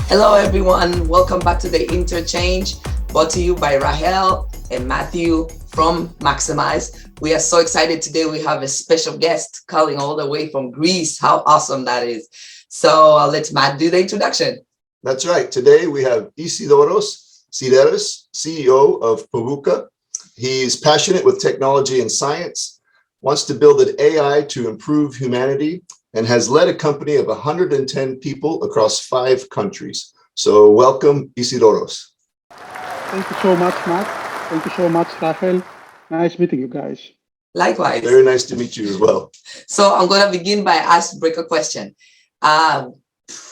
Hello, everyone. Welcome back to the Interchange, brought to you by Rahel and Matthew from MAXIMYZ. We are so excited today. We have a special guest calling all the way from Greece. How awesome that is. So let's Matt do the introduction. That's right. Today we have Isidoros Sideridis, CEO of Pobuca. He's passionate with technology and science, wants to build an AI to improve humanity, and has led a company of 110 people across 5 countries. So welcome, Isidoros. Thank you so much, Matt. Thank you so much, Rahel. Nice meeting you guys. Likewise. Very nice to meet you as well. So I'm going to begin by icebreaker question.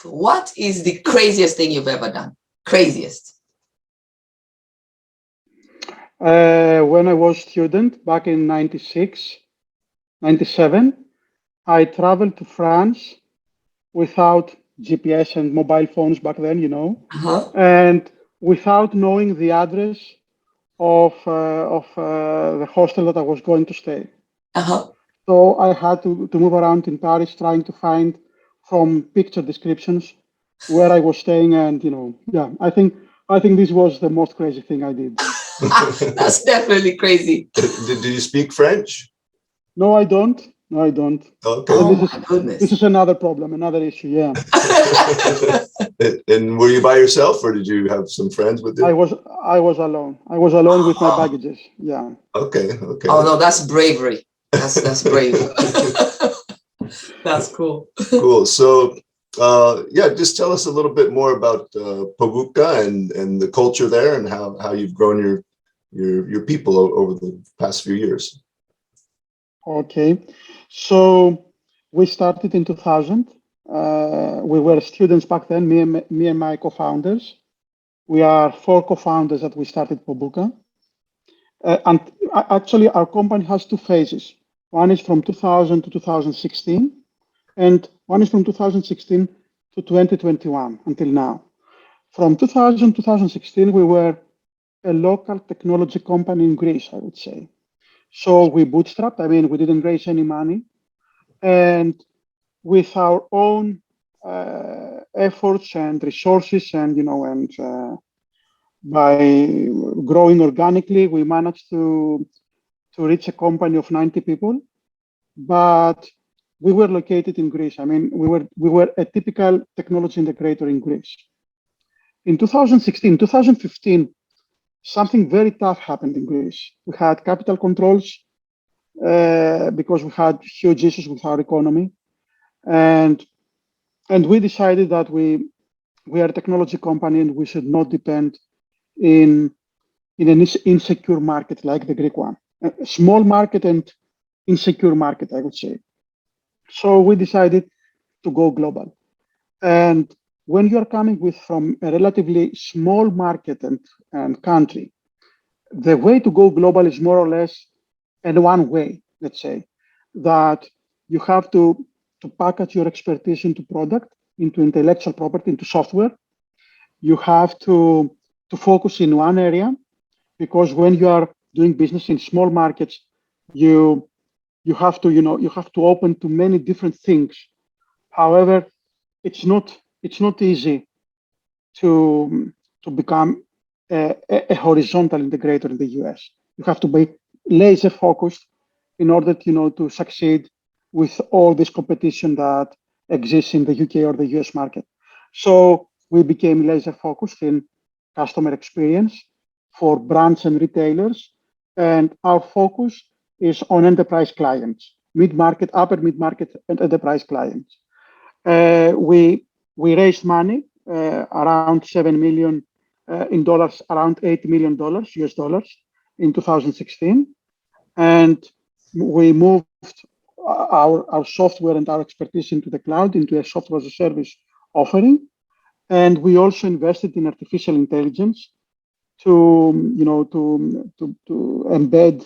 What is the craziest thing you've ever done? Craziest? When I was student back in 96, 97, I traveled to France without GPS and mobile phones back then, and without knowing the address of the hostel that I was going to stay. So I had to move around in Paris trying to find from picture descriptions where I was staying, and I think this was the most crazy thing I did. That's definitely crazy. Did you speak French? No, I don't. Okay. Oh my goodness. This is another problem, another issue. Yeah. And were you by yourself, or did you have some friends with you? I was alone. I was alone with my baggages. Yeah. Okay. Oh no, that's bravery. That's brave. That's cool. Cool. So just tell us a little bit more about Pobuca and the culture there, and how you've grown your people over the past few years. Okay. So we started in 2000. We were students back then, me and my co-founders. We are 4 co-founders that we started Pobuca. And actually, our company has 2 phases. One is from 2000 to 2016, and one is from 2016 to 2021 until now. From 2000 to 2016, we were a local technology company in Greece, I would say. So we bootstrapped. I mean, we didn't raise any money, and with our own efforts and resources, and by growing organically, we managed to reach a company of 90 people. But we were located in Greece. I mean, we were a typical technology integrator in Greece. In 2016, 2015, something very tough happened in Greece. We had capital controls because we had huge issues with our economy, and we decided that we are a technology company and we should not depend in an insecure market like the Greek one, a small market and insecure market, I would say. So we decided to go global. And when you are coming from a relatively small market and country, the way to go global is more or less in one way, let's say, that you have to package your expertise into product, into intellectual property, into software. You have to focus in one area, because when you are doing business in small markets, you have to open to many different things. However, it's not easy to become a horizontal integrator in the US. You have to be laser focused in order to succeed with all this competition that exists in the UK or the US market. So we became laser focused in customer experience for brands and retailers, and our focus is on enterprise clients, mid-market, upper mid-market, and enterprise clients. We raised money around $7 million in dollars, around $80 million US dollars in 2016, and we moved our software and our expertise into the cloud, into a software as a service offering, and we also invested in artificial intelligence to embed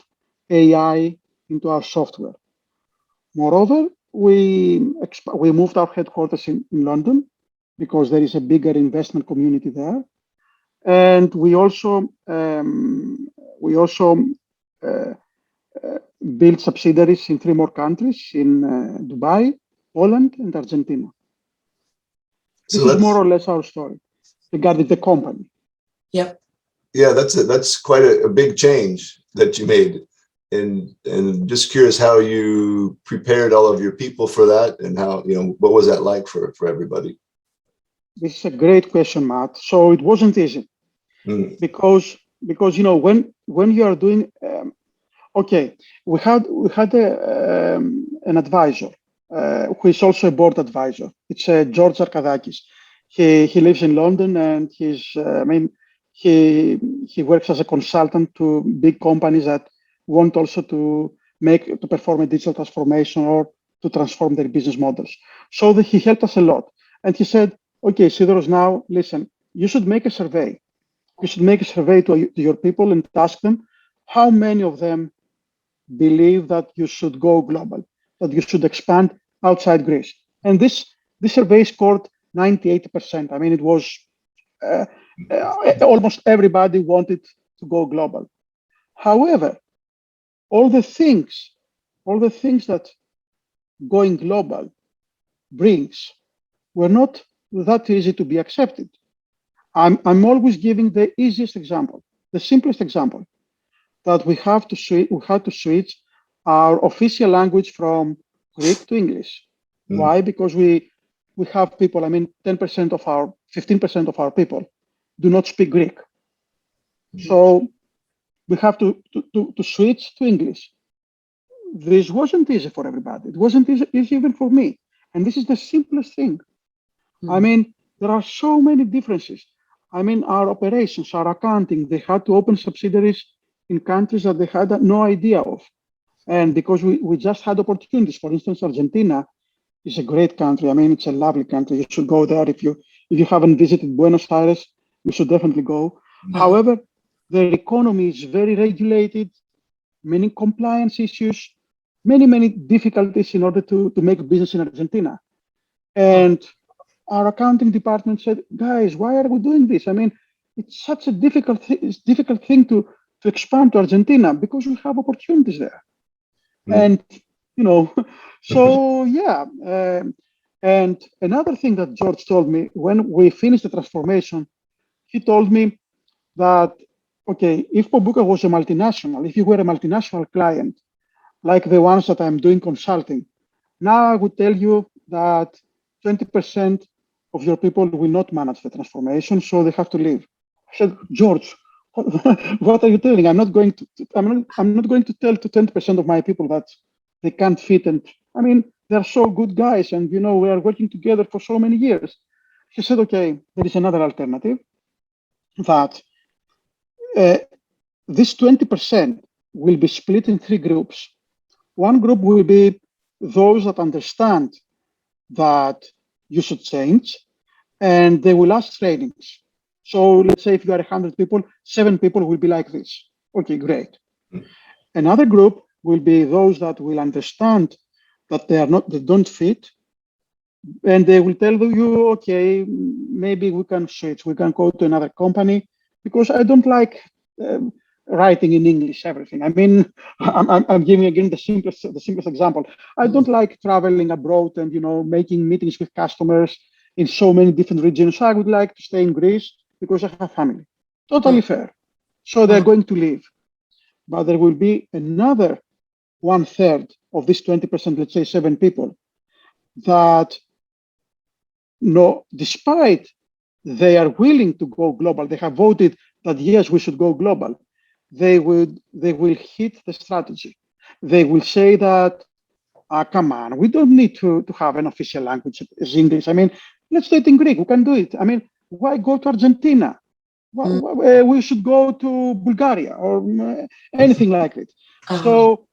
AI into our software. Moreover, we moved our headquarters in London because there is a bigger investment community there, and we also built subsidiaries in 3 more countries, in Dubai, Poland, and Argentina. This is more or less our story. regarding the company. Yep. Yeah, that's quite a big change that you made. And just curious how you prepared all of your people for that, and how, what was that like for everybody? This is a great question, Matt. So it wasn't easy because when you are doing okay, we had an advisor who is also a board advisor. It's George Arkadakis. He lives in London, and he works as a consultant to big companies that want also to perform a digital transformation or to transform their business models. So he helped us a lot, and he said, "Okay, Isidoros, now listen. You should make a survey. You should make a survey to your people and ask them how many of them believe that you should go global, that you should expand outside Greece." And this survey scored 98%. I mean, it was almost everybody wanted to go global. However, all the things that going global brings were not that easy to be accepted. I'm always giving the easiest example, the simplest example, that we had to switch our official language from Greek to English. Why? Because we have people, 15% of our people do not speak Greek. So we have to switch to English. This wasn't easy for everybody. It wasn't easy even for me. And this is the simplest thing. There are so many differences. Our operations, our accounting, they had to open subsidiaries in countries that they had no idea of. And because we just had opportunities. For instance, Argentina is a great country. It's a lovely country. You should go there. If you haven't visited Buenos Aires, you should definitely go. However, their economy is very regulated, many compliance issues, many difficulties in order to make business in Argentina. And our accounting department said, "Guys, why are we doing this? It's such a difficult thing to expand to Argentina because we have opportunities there." And so yeah. And another thing that George told me when we finished the transformation, he told me that, okay, if Pobuca was a multinational, if you were a multinational client, like the ones that I'm doing consulting, now I would tell you that 20% of your people will not manage the transformation, so they have to leave. I said, "George, what are you telling? I'm not going to tell to 20% of my people that they can't fit. And they're so good guys, and we are working together for so many years." He said, "Okay, there is another alternative, that this 20% will be split in 3 groups. One group will be those that understand that you should change, and they will ask trainings. So let's say if you are 100 people, 7 people will be like this. Okay, great. Another group will be those that will understand that they don't fit, and they will tell you, okay, maybe we can switch, we can go to another company, because I don't like writing in English everything. I'm giving again the simplest example. I don't like traveling abroad and making meetings with customers in so many different regions. I would like to stay in Greece because I have family. Totally fair. So they're going to leave. But there will be another 1/3 of this 20%, let's say 7 people, that despite they are willing to go global, they have voted that yes, we should go global, they will hit the strategy. They will say that, come on, we don't need to have an official language as English. Let's do it in Greek. We can do it. Why go to Argentina? We should go to Bulgaria or anything like it. So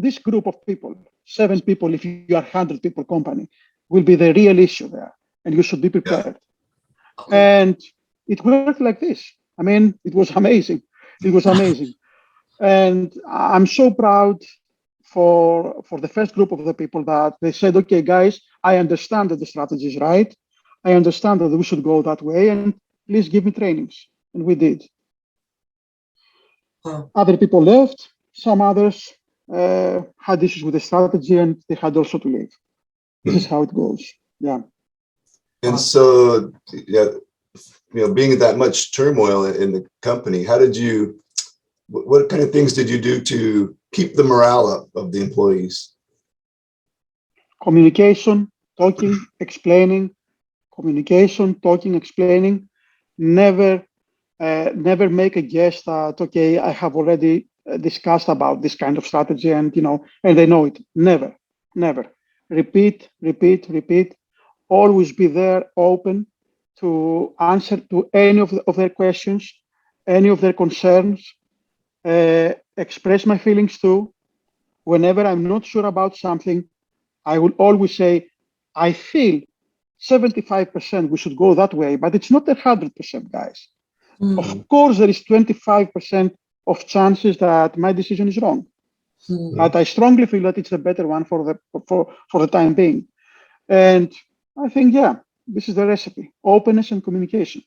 this group of people, 7 people, if you are 100 people company, will be the real issue there, and you should be prepared. And it worked like this. It was amazing. It was amazing. And I'm so proud for the first group of the people that they said, okay, guys, I understand that the strategy is right. I understand that we should go that way, and please give me trainings. And we did. Other people left. Some others had issues with the strategy, and they had also to leave. This is how it goes. Yeah. And so, yeah, being in that much turmoil in the company, how did you, what kind of things did you do to keep the morale up of the employees? Communication, talking, explaining, communication, talking, explaining. Never make a guess that, okay, I have already discussed about this kind of strategy and, and they know it. Never. Repeat. Always be there, open to answer to any of their questions, any of their concerns. Express my feelings too. Whenever I'm not sure about something, I will always say, I feel 75% we should go that way, but it's not 100%, guys. Of course, there is 25% of chances that my decision is wrong, but I strongly feel that it's the better one for the time being. And I think, this is the recipe: openness and communication.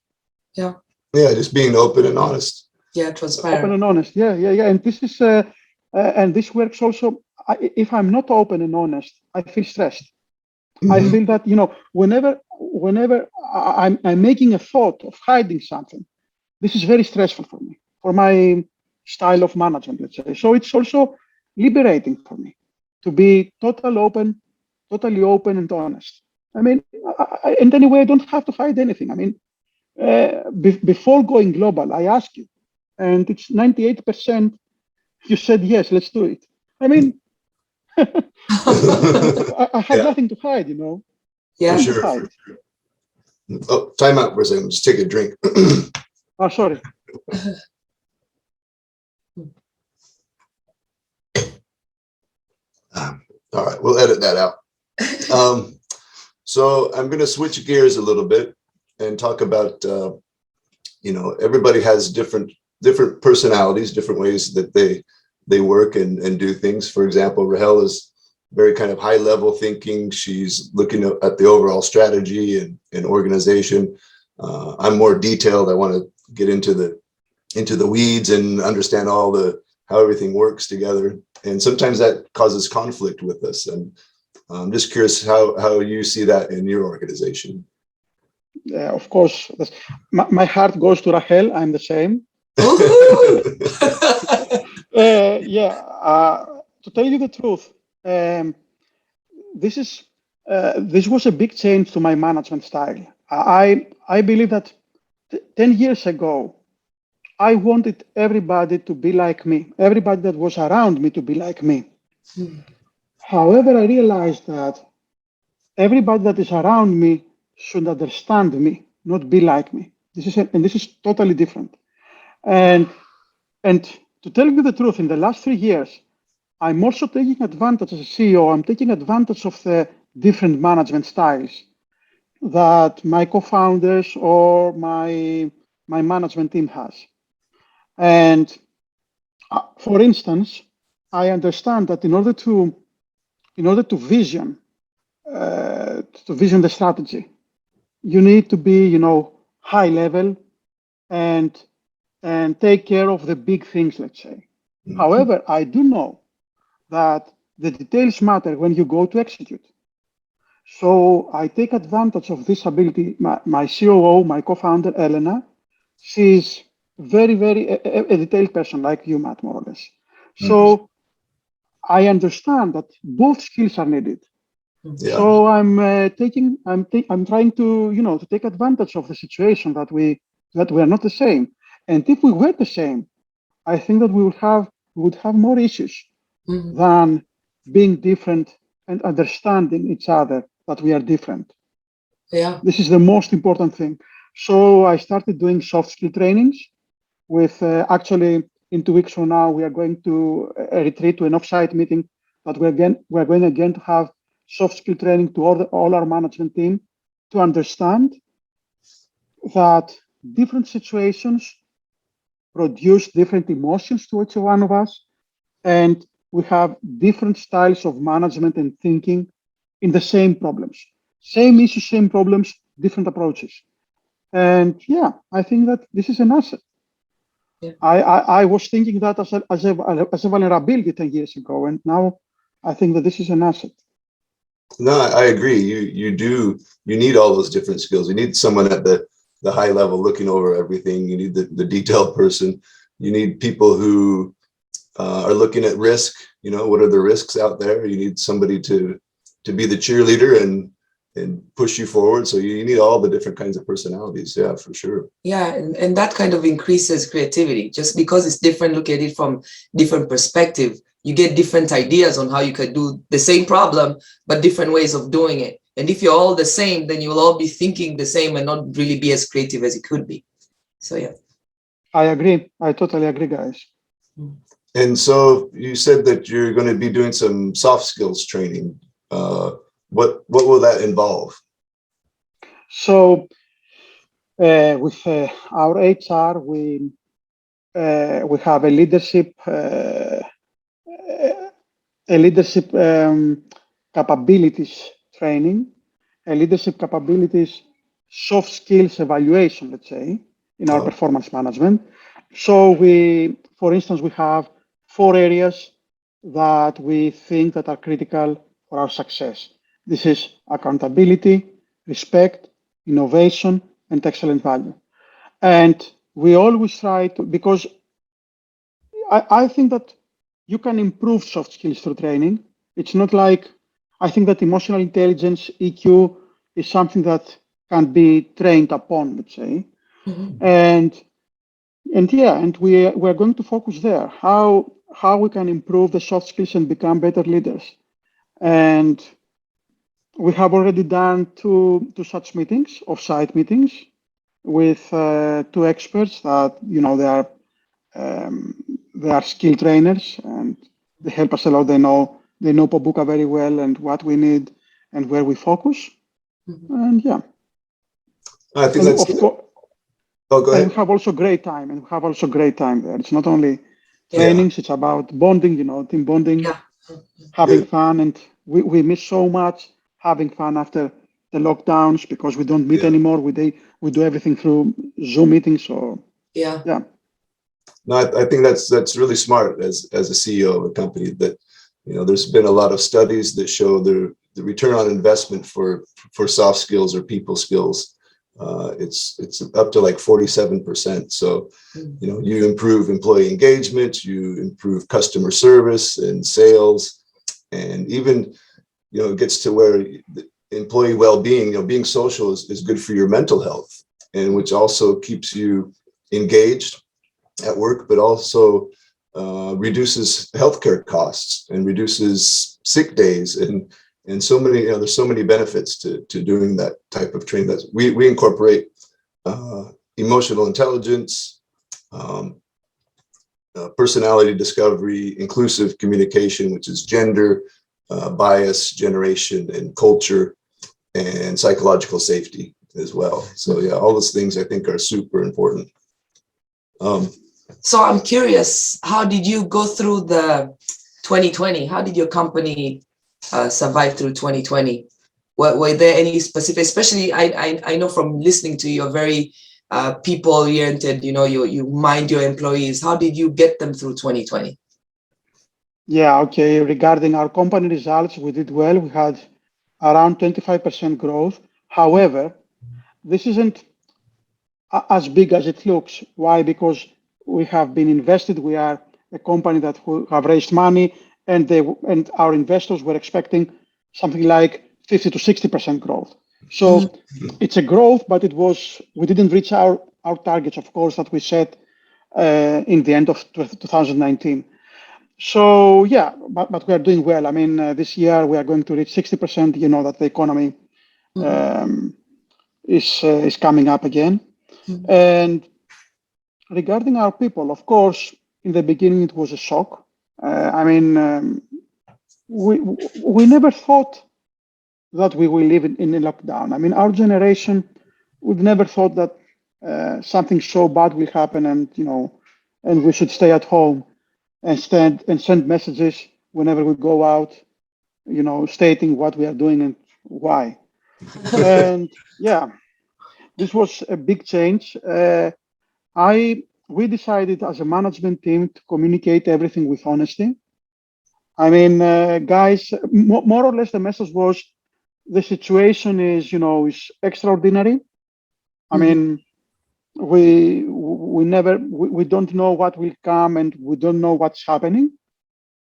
Yeah, just being open and honest. Yeah, transparent. Open and honest. Yeah. And this is and this works also. If I'm not open and honest, I feel stressed. I feel that whenever I'm making a thought of hiding something, this is very stressful for me, for my style of management, let's say. So it's also liberating for me to be totally open and honest. I mean, and anyway, I don't have to hide anything. I mean, before going global, I asked you, and it's 98%. You said yes, let's do it. I mean, I have nothing to hide, Yeah, for sure. Oh, time out for a second. Just take a drink. Oh, sorry. All right, we'll edit that out. So I'm going to switch gears a little bit and talk about, everybody has different personalities, different ways that they work and do things. For example, Rahel is very kind of high level thinking. She's looking at the overall strategy and organization. I'm more detailed. I want to get into the weeds and understand how everything works together. And sometimes that causes conflict with us. And I'm just curious how you see that in your organization. Yeah, of course. My heart goes to Rahel. I'm the same. To tell you the truth, this was a big change to my management style. I believe that 10 years ago, I wanted everybody to be like me, everybody that was around me to be like me. However, I realized that everybody that is around me should understand me, not be like me. This is totally different. And to tell you the truth, in the last 3 years, I'm also taking advantage as a CEO. I'm taking advantage of the different management styles that my co-founders or my management team has. And for instance, I understand that in order to vision the strategy, you need to be, high level and take care of the big things, let's say. However, I do know that the details matter when you go to execute. So I take advantage of this ability. My COO, my co-founder, Elena, she's very, very a detailed person like you, Matt, more or less. So I understand that both skills are needed. Yeah. So I'm trying to take advantage of the situation that we are not the same. And if we were the same, I think that we would have more issues than being different and understanding each other that we are different. Yeah. This is the most important thing. So I started doing soft skill trainings with actually in 2 weeks from now, we are going to a retreat to an offsite meeting that we're going again to have soft skill training to all our management team to understand that different situations produce different emotions to each one of us. And we have different styles of management and thinking in the same problems. Same issues, same problems, different approaches. And yeah, I think that this is an asset. Yeah. I was thinking that as a vulnerability 10 years ago, and now I think that this is an asset. No, I agree. You need all those different skills. You need someone at the the high level looking over everything. You need the detailed person. You need people who are looking at risk. You know, what are the risks out there? You need somebody to be the cheerleader and push you forward. So you need all the different kinds of personalities. Yeah, for sure. Yeah, and that kind of increases creativity. Just because it's different, look at it from different perspective. You get different ideas on how you could do the same problem, but different ways of doing it. And if you're all the same, then you'll all be thinking the same and not really be as creative as it could be. So yeah. I agree. I totally agree, guys. And so you said that you're going to be doing some soft skills training. What will that involve? So with our HR, we have a leadership capabilities training, a leadership capabilities soft skills evaluation, let's say, in our performance management. So for instance, we have 4 areas that we think that are critical for our success. This is accountability, respect, innovation, and excellent value. And we always try to, because I think that you can improve soft skills through training. It's not like, I think that emotional intelligence, EQ, is something that can be trained upon, let's say. Mm-hmm. And we're going to focus there, how we can improve the soft skills and become better leaders. And we have already done two such meetings, off-site meetings, with 2 experts that, you know, they are skill trainers and they help us a lot. They know Pobuca very well and what we need and where we focus. Mm-hmm. And yeah. I think that's. Oh, go ahead. And we have also great time, there. It's not only trainings, it's about bonding, you know, team bonding, having fun. And we miss so much having fun after the lockdowns because we don't meet anymore. We do everything through Zoom meetings. So yeah. No, I think that's really smart as a CEO of a company, that, you know, there's been a lot of studies that show the return on investment for soft skills or people skills. It's up to like 47%. So, you know, you improve employee engagement, you improve customer service and sales, and even, you know, it gets to where employee well-being, you know, being social is good for your mental health, and which also keeps you engaged at work, but also reduces healthcare costs and reduces sick days and so many, you know, there's so many benefits to doing that type of training. That we incorporate emotional intelligence, personality discovery, inclusive communication, which is gender, bias generation and culture, and psychological safety as well. So yeah, all those things I think are super important. So I'm curious, how did you go through the 2020? How did your company survive through 2020? Were there any specific, especially I know from listening to you, you're very people oriented, you know, you mind your employees. How did you get them through 2020? Yeah, okay. Regarding our company results, we did well. We had around 25% growth. However, this isn't as big as it looks. Why? Because we have been invested. We are a company that have raised money, and our investors were expecting something like 50 to 60% growth. So it's a growth, but we didn't reach our targets, of course, that we set in the end of 2019. So yeah, but we are doing well. I mean, this year we are going to reach 60%. You know that the economy is coming up again. And regarding our people, of course, in the beginning it was a shock. I mean, we never thought that we will live in a lockdown. I mean, our generation, we've never thought that something so bad will happen, and you know, and we should stay at home and send messages whenever we go out, you know, stating what we are doing and why. And yeah, this was a big change. We decided as a management team to communicate everything with honesty. I mean, guys, more or less the message was the situation is, you know, is extraordinary. I mean, we don't know what will come and we don't know what's happening,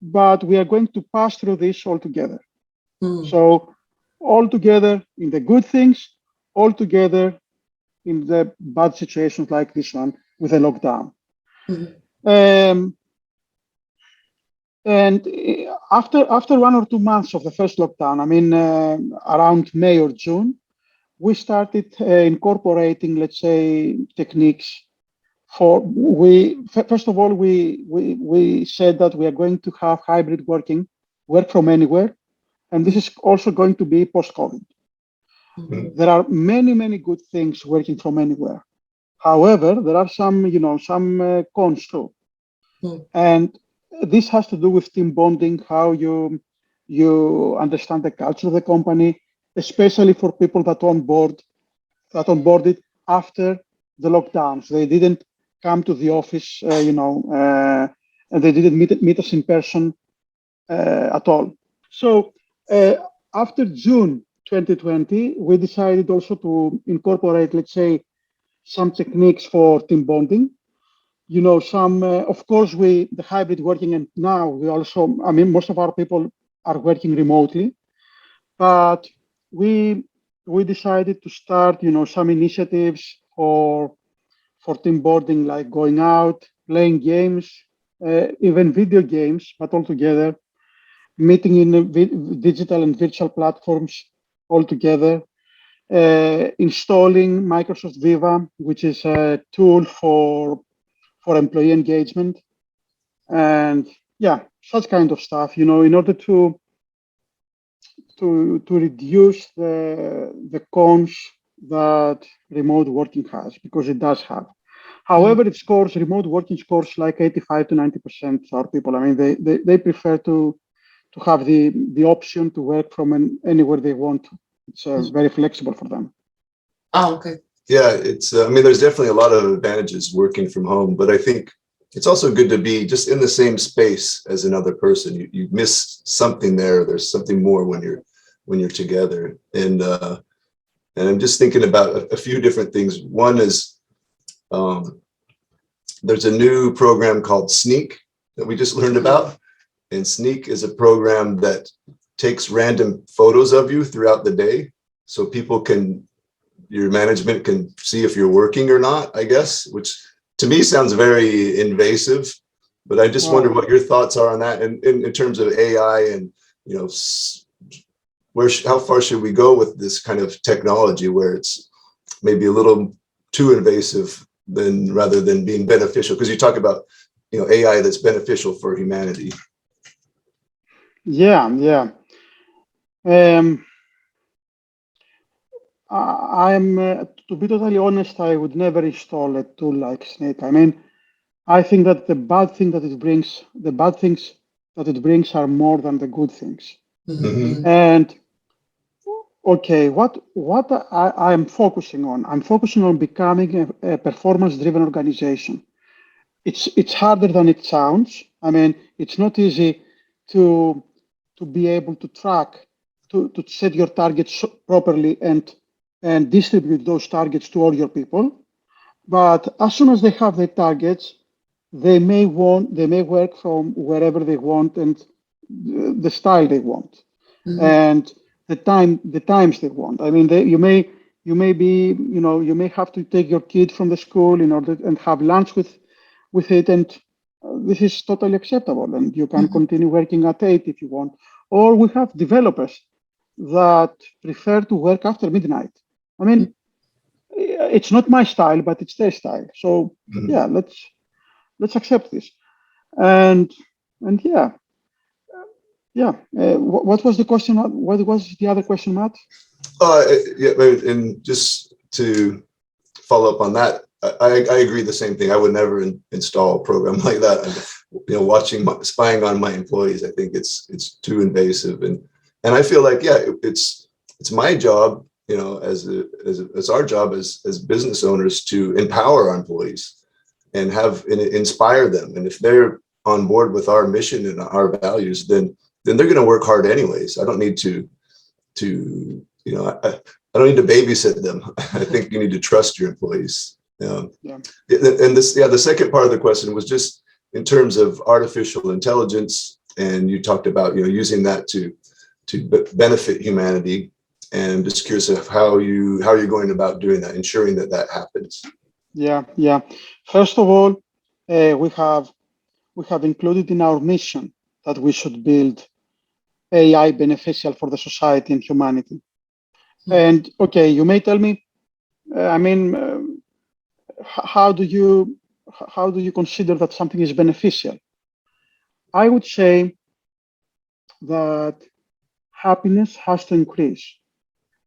but we are going to pass through this all together. So all together in the good things, all together in the bad situations like this one with a lockdown. And after 1 or 2 months of the first lockdown, I mean, around May or June, we started incorporating, let's say, techniques first of all, we said that we are going to have hybrid working, work from anywhere, and this is also going to be post-COVID. There are many, many good things working from anywhere. However, there are some cons too. And this has to do with team bonding, how you understand the culture of the company, especially for people that onboarded after the lockdowns. They didn't come to the office, and they didn't meet us in person at all. So after June 2020, we decided also to incorporate, let's say, some techniques for team bonding. Of course, the hybrid working, and now we also, I mean, most of our people are working remotely, but we decided to start, some initiatives for team bonding, like going out, playing games, even video games, but all together, meeting in digital and virtual platforms all together, installing Microsoft Viva, which is a tool for employee engagement, and yeah, such kind of stuff, in order to reduce the cons that remote working has, because it does have. However, remote working scores like 85 to 90% to our people. I mean, they prefer to have the option to work from anywhere they want. It's very flexible for them. Oh, okay. Yeah, it's, I mean, there's definitely a lot of advantages working from home, but I think it's also good to be just in the same space as another person. You miss something there. There's something more when you're together. And I'm just thinking about a few different things. One is, there's a new program called Sneak that we just learned about. And Sneak is a program that takes random photos of you throughout the day. So your management can see if you're working or not, I guess, which to me sounds very invasive, but I just wonder what your thoughts are on that in terms of AI and, how far should we go with this kind of technology where it's maybe a little too invasive rather than being beneficial? Because you talk about, AI that's beneficial for humanity. Yeah. To be totally honest, I would never install a tool like Snake. I mean, I think that the bad things that it brings are more than the good things. And okay, what I'm focusing on? I'm focusing on becoming a performance-driven organization. It's harder than it sounds. I mean, it's not easy to be able to track, to set your targets properly and distribute those targets to all your people. But as soon as they have their targets, they may work from wherever they want and the style they want, and the times they want. I mean, you may have to take your kid from the school in order and have lunch with it, and this is totally acceptable, and you can continue working at 8 if you want. Or we have developers that prefer to work after midnight. I mean, it's not my style, but it's their style. So yeah, let's accept this. And what was the question? What was the other question, Matt? Yeah, and just to follow up on that, I agree the same thing. I would never install a program like that. Spying on my employees, I think it's too invasive, and I feel like, yeah, it's my job, as our job as business owners to empower our employees and inspire them. And if they're on board with our mission and our values, then they're going to work hard anyways. I don't need to I don't need to babysit them. I think you need to trust your employees Yeah. Yeah. And this, the second part of the question was just in terms of artificial intelligence, and you talked about, using that to benefit humanity. And just curious of how you're going about doing that, ensuring that that happens. Yeah. First of all, we have included in our mission that we should build AI beneficial for the society and humanity. And okay, you may tell me, how do you consider that something is beneficial? I would say that happiness has to increase.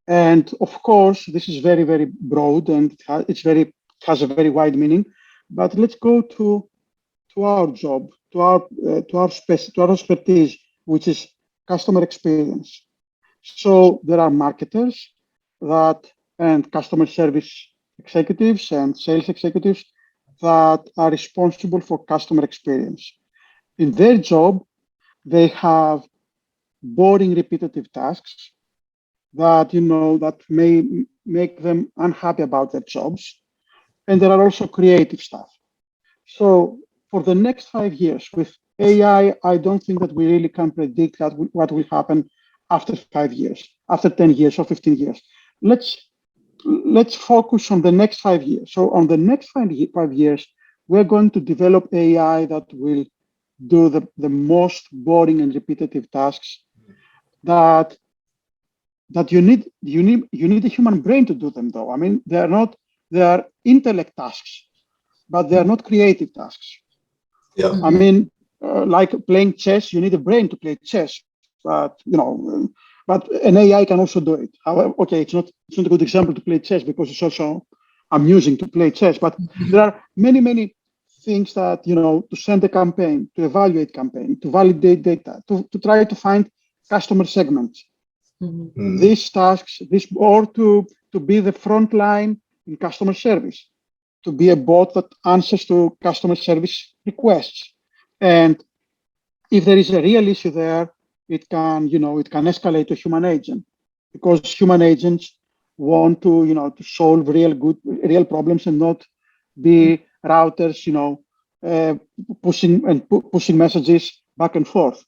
And of course, this is very, very broad and has a very wide meaning. But let's go to our job, to our expertise, which is customer experience. So there are marketers and customer service executives and sales executives that are responsible for customer experience. In their job, they have boring, repetitive tasks that may make them unhappy about their jobs. And there are also creative stuff. So for the next 5 years with AI, I don't think that we really can predict what will happen after 5 years, after 10 years or 15 years. Let's focus on the next 5 years. So on the next 5 years, we're going to develop AI that will do the most boring and repetitive tasks that you need a human brain to do them, though. I mean, they are intellect tasks, but they are not creative tasks. Yeah. I mean, like playing chess, you need a brain to play chess, but but an AI can also do it. However, okay, it's not a good example to play chess because it's also amusing to play chess. But there are many things that to send a campaign, to evaluate campaign, to validate data, to try to find customer segments. These tasks, or to be the front line in customer service, to be a bot that answers to customer service requests. And if there is a real issue there, it can escalate to human agent, because human agents want to solve real problems and not be routers, pushing messages back and forth.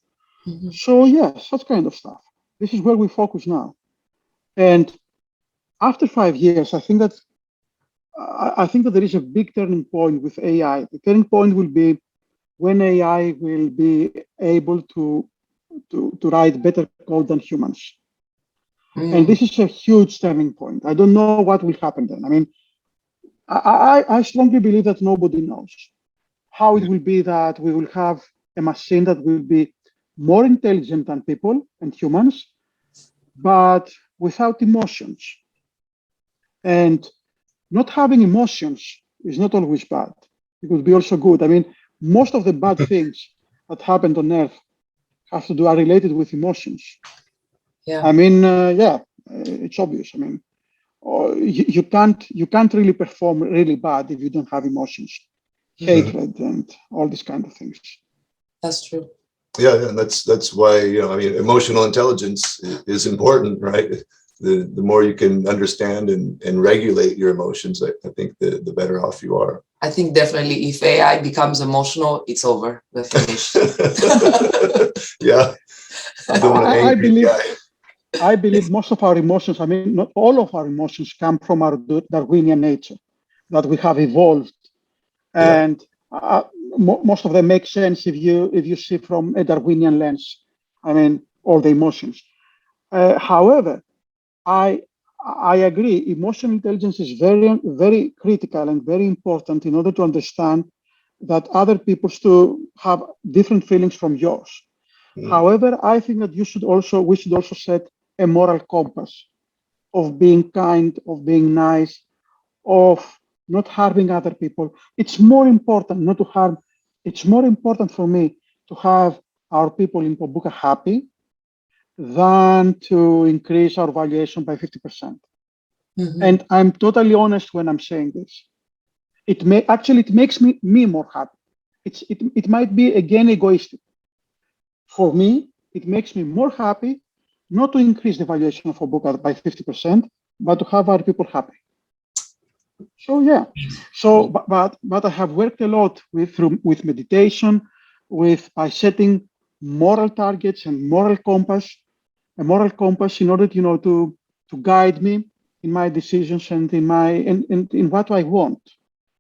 So yes, that kind of stuff. This is where we focus now. And after 5 years, I think that there is a big turning point with AI. The turning point will be when AI will be able to write better code than humans. And this is a huge turning point. I don't know what will happen then. I mean, I strongly believe that nobody knows how it will be that we will have a machine that will be more intelligent than people and humans, but without emotions. And not having emotions is not always bad. It could be also good. I mean, most of the bad things that happened on Earth are related with emotions. Yeah. I mean, it's obvious. I mean, you can't really perform really bad if you don't have emotions, hatred, and all these kind of things. That's true. Yeah, and that's why emotional intelligence is important, right? The more you can understand and regulate your emotions, I think the better off you are. I think definitely if AI becomes emotional, it's over. We're finished. Yeah. I believe most of our emotions, I mean, not all of our emotions come from our Darwinian nature, that we have evolved. And most of them make sense if you see from a Darwinian lens. I mean, all the emotions. However, I agree. Emotional intelligence is very, very critical and very important in order to understand that other people still have different feelings from yours. However, I think that we should also set a moral compass of being kind, of being nice, of not harming other people. It's more important not to harm. It's more important for me to have our people in Pobuca happy than to increase our valuation by 50%. And I'm totally honest when I'm saying this. It makes me more happy. It might be again egoistic. For me, it makes me more happy not to increase the valuation of Pobuca by 50%, but to have our people happy. So yeah. So, but I have worked a lot with meditation, by setting moral targets and a moral compass in order, to guide me in my decisions and in what I want,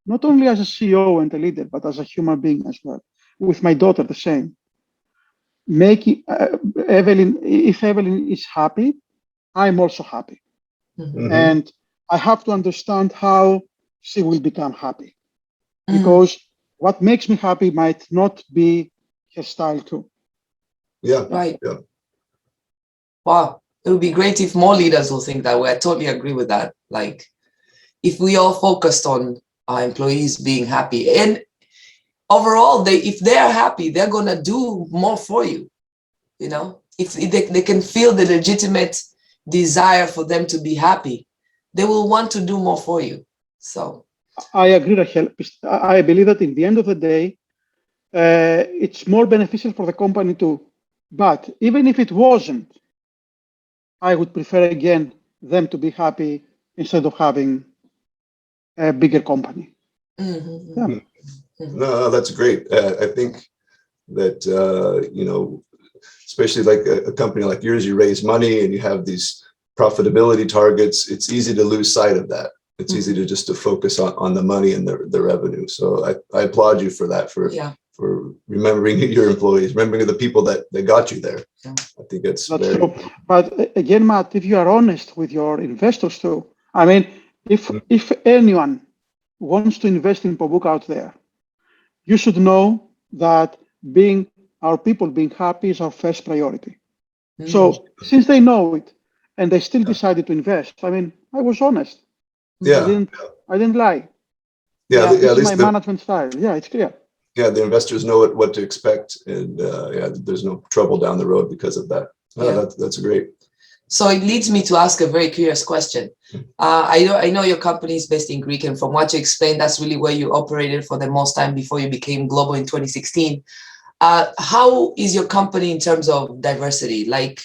not only as a CEO and a leader, but as a human being as well. With my daughter, the same. Making Evelyn, if Evelyn is happy, I'm also happy, and I have to understand how she will become happy, because what makes me happy might not be her style too. Yeah. Right. Yeah. Wow. It would be great if more leaders will think that way. I totally agree with that. Like, if we all focused on our employees being happy, and overall, if they're happy, they're going to do more for you. If they can feel the legitimate desire for them to be happy, they will want to do more for you. So I agree, Rachel. I believe that in the end of the day, it's more beneficial for the company too. But even if it wasn't, I would prefer again them to be happy instead of having a bigger company. Yeah. No, that's great. I think that, especially like a company like yours, you raise money and you have these profitability targets. It's easy to lose sight of that. It's easy to just to focus on the money and the revenue. So I applaud you for that, for remembering your employees, remembering the people that got you there. Yeah. I think that's That's very true. But again, Matt, if you are honest with your investors too, I mean, if anyone wants to invest in Pobuca out there, you should know that our people being happy is our first priority. So since they know it and they still decided to invest, I mean, I was honest. Yeah. I didn't lie. Yeah. This At is my least management style. Yeah, it's clear. yeah, the investors know what to expect, and there's no trouble down the road because of that. That's great. So it leads me to ask a very curious question. I know your company is based in Greek, and from what you explained, that's really where you operated for the most time before you became global in 2016. How is your company in terms of diversity? Like,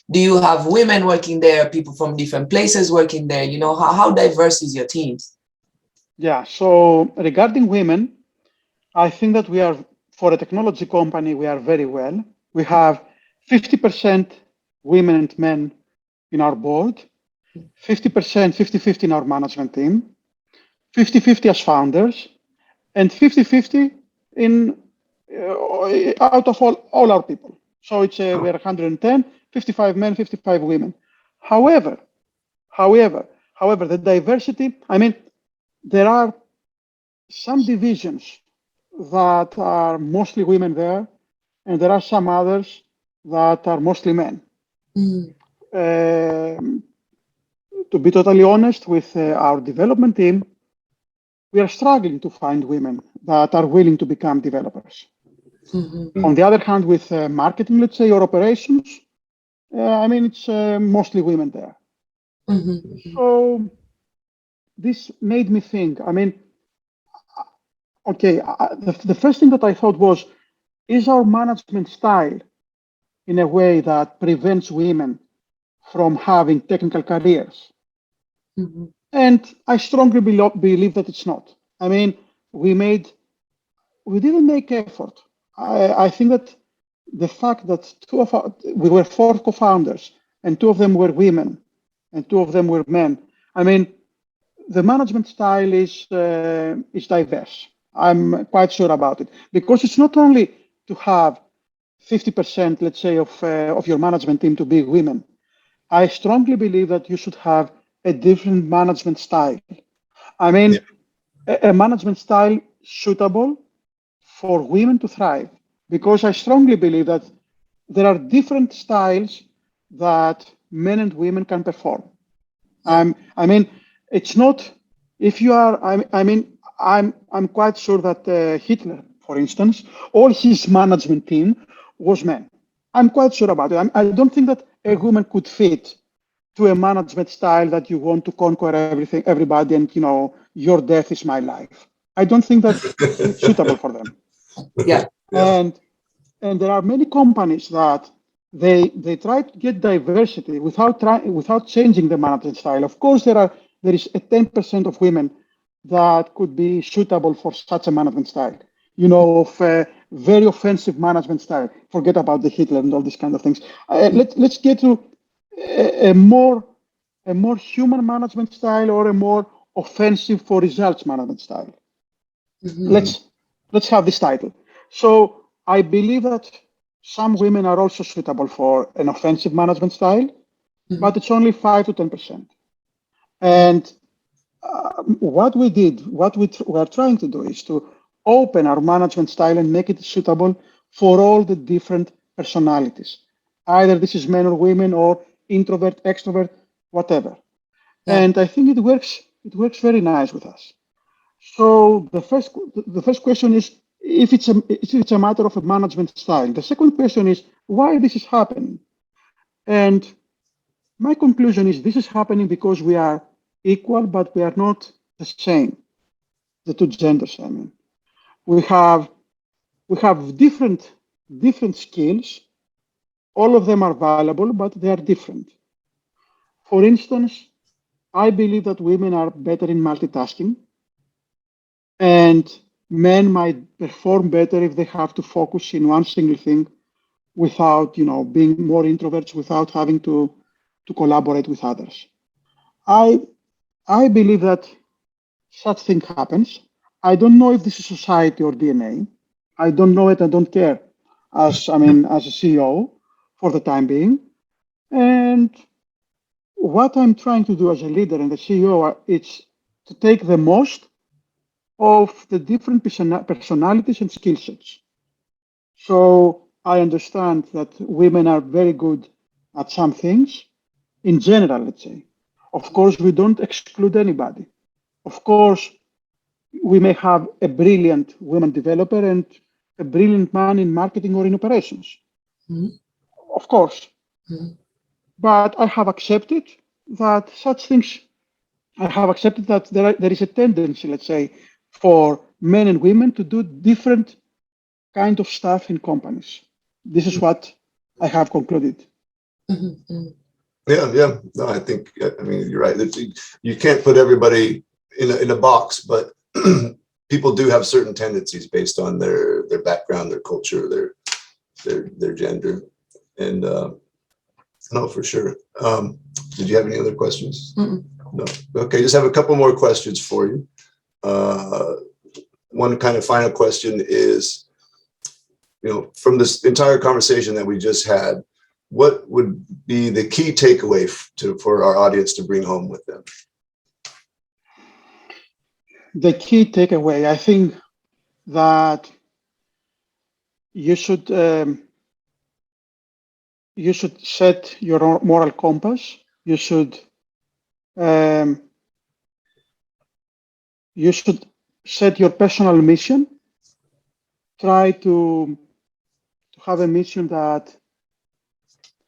do you have women working there, people from different places working there? How diverse is your teams? Yeah, so regarding women, I think that for a technology company, we are very well. We have 50% women and men in our board, 50%, 50-50 in our management team, 50-50 as founders, and 50-50 out of all our people. So we're 110, 55 men, 55 women. However, the diversity, I mean, there are some divisions that are mostly women there, and there are some others that are mostly men. To be totally honest, with our development team, we are struggling to find women that are willing to become developers. On the other hand, with marketing, let's say, or operations, I mean, it's mostly women there. So this made me think, I mean, okay, the first thing that I thought was, is our management style in a way that prevents women from having technical careers? And I strongly believe that it's not. I mean, we didn't make effort. I think that the fact that we were 4 co-founders and 2 of them were women and 2 of them were men. I mean, the management style is diverse. I'm quite sure about it, because it's not only to have 50%, let's say, of your management team to be women. I strongly believe that you should have a different management style. I mean, a management style suitable for women to thrive, because I strongly believe that there are different styles that men and women can perform. I mean, it's not, if you are, I mean, I'm quite sure that Hitler, for instance, all his management team was men. I'm quite sure about it. I don't think that a woman could fit to a management style that you want to conquer everybody, and your death is my life. I don't think that it's suitable for them. Yeah. And there are many companies that they try to get diversity without changing the management style. Of course, there is a 10% of women that could be suitable for such a management style. You know, of a very offensive management style. Forget about the Hitler and all these kind of things. Let's get to a more human management style or a more offensive for results management style. Let's have this title. So I believe that some women are also suitable for an offensive management style, but it's only 5 to 10%. And what we did, what we are trying to do is to open our management style and make it suitable for all the different personalities. Either this is men or women or introvert, extrovert, whatever. Yeah. And I think it works very nice with us. So the first question is if it's a matter of a management style. The second question is why this is happening. And my conclusion is this is happening because we are equal, but we are not the same. The two genders, I mean. We have different skills. All of them are valuable, but they are different. For instance, I believe that women are better in multitasking, and men might perform better if they have to focus in one single thing without, being more introverts, without having to collaborate with others. I believe that such thing happens. I don't know if this is society or DNA. I don't know it. I don't care as a CEO for the time being. And what I'm trying to do as a leader and the CEO is to take the most of the different personalities and skill sets. So I understand that women are very good at some things in general, let's say. Of course, we don't exclude anybody. Of course, we may have a brilliant woman developer and a brilliant man in marketing or in operations. Of course. But I have accepted that such things, I have accepted that there is a tendency, let's say, for men and women to do different kind of stuff in companies. This is what I have concluded. Yeah. No, I think, you're right. You can't put everybody in a box, but people do have certain tendencies based on their background, their culture, their gender. And no, for sure. Did you have any other questions? No. Okay, just have a couple more questions for you. One kind of final question is, from this entire conversation that we just had, what would be the key takeaway for our audience to bring home with them? The key takeaway, I think that you should set your moral compass. You should set your personal mission. Try to have a mission that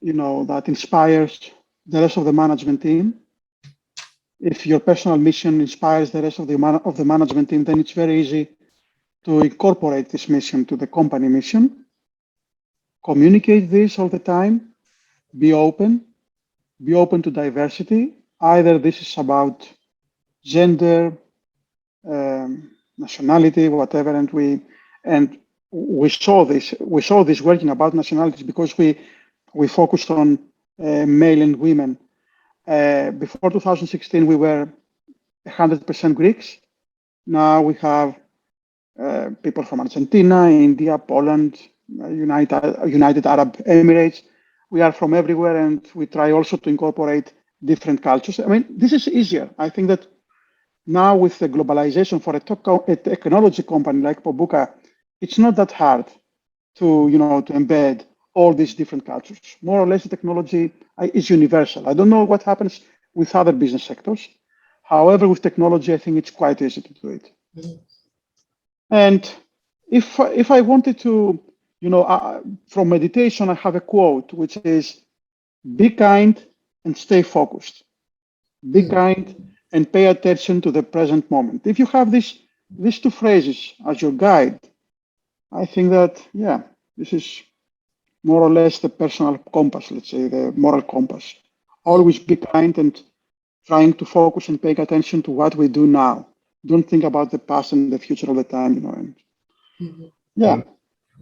that inspires the rest of the management team. If your personal mission inspires the rest of the management team, then it's very easy to incorporate this mission to the company mission. Communicate this all the time. Be open to diversity. Either this is about gender, nationality, whatever, and we saw this working about nationalities because we focused on male and women. Before 2016, we were 100% Greeks. Now we have people from Argentina, India, Poland, United Arab Emirates. We are from everywhere, and we try also to incorporate different cultures. This is easier. I think that now with the globalization for a technology company like Pobuca, it's not that hard to embed all these different cultures. More or less, the technology is universal. I don't know what happens with other business sectors. However, with technology, I think it's quite easy to do it. And if I wanted to, from meditation, I have a quote, which is, be kind and stay focused. Be kind and pay attention to the present moment. If you have these two phrases as your guide, I think that, this is more or less the personal compass, let's say, the moral compass. Always be kind and trying to focus and pay attention to what we do now, don't think about the past and the future all the time, And yeah.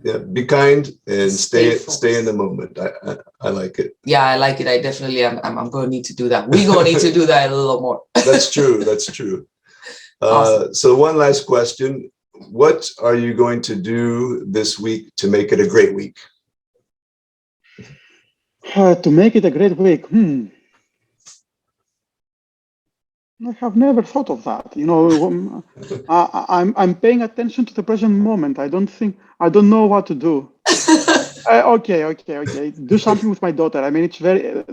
Yeah, be kind and stay focused. in the moment. I like it. Yeah, I like it. I definitely am. I'm going to need to do that. We're going to need to do that a little more. That's true. That's true. Awesome. So one last question. What are you going to do this week to make it a great week? To make it a great week. I have never thought of that. I'm paying attention to the present moment. I don't know what to do. Okay. Do something with my daughter. I mean, it's very.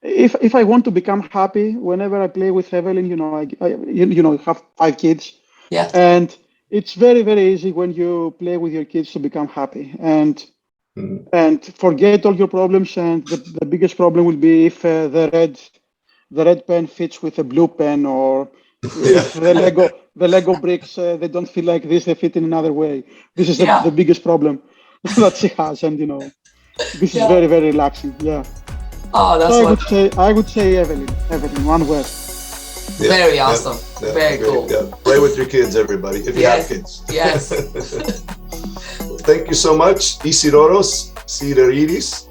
If I want to become happy, whenever I play with Evelyn, I have 5 kids. Yeah. And it's very, very easy when you play with your kids to become happy and forget all your problems. And the biggest problem will be if the red pen fits with a blue pen, or if the Lego bricks, they don't feel like this, they fit in another way. This is the biggest problem that she has. And, this is very, very relaxing. Yeah. Oh, that's so I would say Evelyn, one word. Yeah, very awesome. Yeah, very cool. Yeah. Play with your kids, everybody, if you have kids. Yes. Thank you so much, Isidoros Sideridis,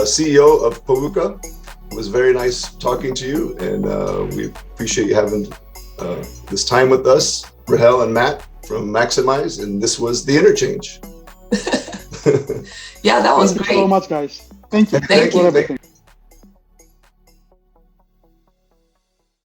CEO of Pobuca. It was very nice talking to you, and we appreciate you having this time with us, Rahel and Matt from MAXIMYZ, and this was the Interchange. Yeah, that was great. Thank you so much, guys. Thank you. Thank you.